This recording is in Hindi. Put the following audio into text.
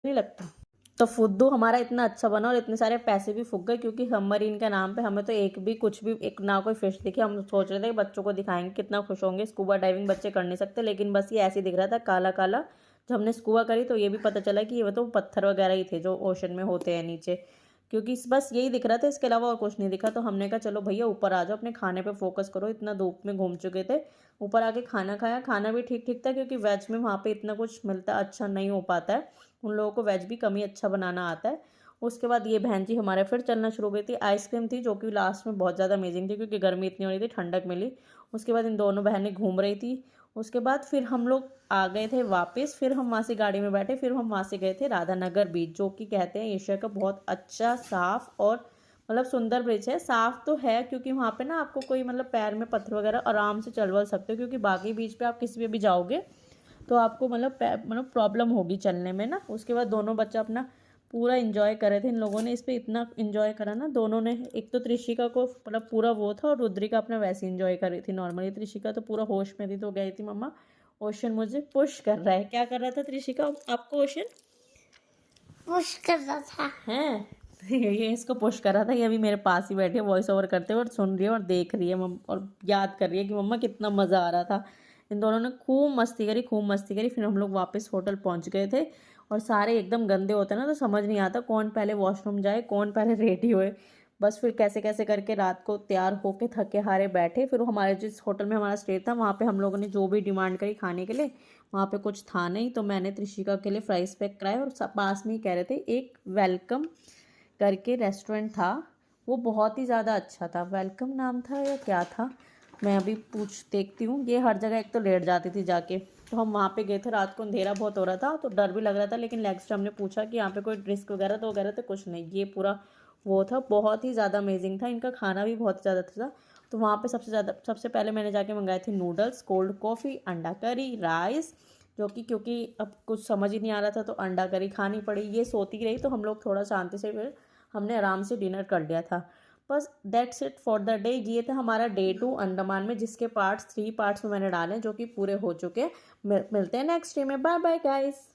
नहीं लगता। तो फुद्दू हमारा इतना अच्छा बना और इतने सारे पैसे भी फूक गए, क्योंकि सबमरीन के नाम पे हमें तो एक भी कुछ भी एक ना कोई फिश दिखी। हम सोच रहे थे कि बच्चों को दिखाएंगे कितना खुश होंगे। स्कूबा डाइविंग बच्चे कर नहीं सकते, लेकिन बस ये ऐसे ही दिख रहा था काला काला। जब हमने स्कूबा करी तो ये भी पता चला कि ये तो पत्थर वगैरह ही थे जो ओशन में होते हैं नीचे, क्योंकि बस यही दिख रहा था, इसके अलावा और कुछ नहीं दिखा। तो हमने कहा चलो भैया ऊपर आ जाओ, अपने खाने पे फोकस करो, इतना धूप में घूम चुके थे। ऊपर आके खाना खाया, खाना भी ठीक ठीक था, क्योंकि वेज में वहाँ पे इतना कुछ मिलता अच्छा नहीं हो पाता है। उन लोगों को वेज भी कम ही अच्छा बनाना आता है। उसके बाद ये बहन जी हमारे फिर चलना शुरू हो गई थी। आइसक्रीम थी जो कि लास्ट में बहुत ज़्यादा अमेजिंग थी, क्योंकि गर्मी इतनी हो रही थी, ठंडक मिली। उसके बाद इन दोनों बहनें घूम रही थी। उसके बाद फिर हम लोग आ गए थे वापस। फिर हम वहाँ से गाड़ी में बैठे, फिर हम वहाँ से गए थे राधानगर बीच, जो कि कहते हैं एशिया का बहुत अच्छा साफ और मतलब सुंदर ब्रिज है। साफ तो है क्योंकि वहाँ पे ना आपको कोई मतलब पैर में पत्थर वगैरह आराम से चल वल सकते हो, क्योंकि बाकी बीच पे आप किसी पे भी जाओगे तो आपको मतलब प्रॉब्लम होगी चलने में ना। उसके बाद दोनों बच्चा अपना पूरा इंजॉय कर रहे थे। इन लोगों ने इस पे इतना इंजॉय करा ना, दोनों ने। एक तो त्रिशिका को मतलब पूरा वो था, और रुद्रिका अपना वैसे इंजॉय कर रही थी नॉर्मली। त्रिशिका तो पूरा होश में थी, तो गई थी मम्मा ओशन मुझे पुश कर रहा है। क्या कर रहा था त्रिशिका आपको ओशन? पुश कर रहा था। हैं ये इसको पुश कर रहा था। ये अभी मेरे पास ही बैठी है वॉइस ओवर करते हुए, और सुन रही है और देख रही है और याद कर रही है कि मम्मा कितना मज़ा आ रहा था। इन दोनों ने खूब मस्ती करी, खूब मस्ती करी। फिर हम लोग वापस होटल पहुंच गए थे। और सारे एकदम गंदे होते हैं ना, तो समझ नहीं आता कौन पहले वॉशरूम जाए, कौन पहले रेडी होए। बस फिर कैसे कैसे करके रात को तैयार होके थके हारे बैठे। फिर हमारे जिस होटल में हमारा स्टे था, वहाँ पे हम लोगों ने जो भी डिमांड करी खाने के लिए, वहाँ पे कुछ था नहीं, तो मैंने त्रिशिका के लिए फ्राइज पैक कराए। और पास में ही कह रहे थे एक वेलकम करके रेस्टोरेंट था, वो बहुत ही ज़्यादा अच्छा था। वेलकम नाम था या क्या था, मैं अभी पूछ देखती हूँ। ये हर जगह एक तो लेट जाती थी जाके, तो हम वहाँ पे गए थे। रात को अंधेरा बहुत हो रहा था तो डर भी लग रहा था, लेकिन नेक्स्ट हमने पूछा कि यहाँ पे कोई रिस्क वगैरह तो वगैरह तो कुछ नहीं। ये पूरा वो था, बहुत ही ज़्यादा अमेजिंग था। इनका खाना भी बहुत ज़्यादा अच्छा था। तो वहाँ पे सबसे पहले मैंने जाके मंगाए थे नूडल्स, कोल्ड कॉफ़ी, अंडा करी, राइस, जो कि क्योंकि अब कुछ समझ ही नहीं आ रहा था तो अंडा करी खानी पड़ी। ये सोती रही तो हम लोग थोड़ा शांति से फिर हमने आराम से डिनर कर लिया था। बस that's it for the day. ये था हमारा डे 2 अंडमान में, जिसके पार्ट्स 3 पार्ट्स में मैंने डाले जो कि पूरे हो चुके हैं। मिलते हैं नेक्स्ट डे में। Bye bye guys.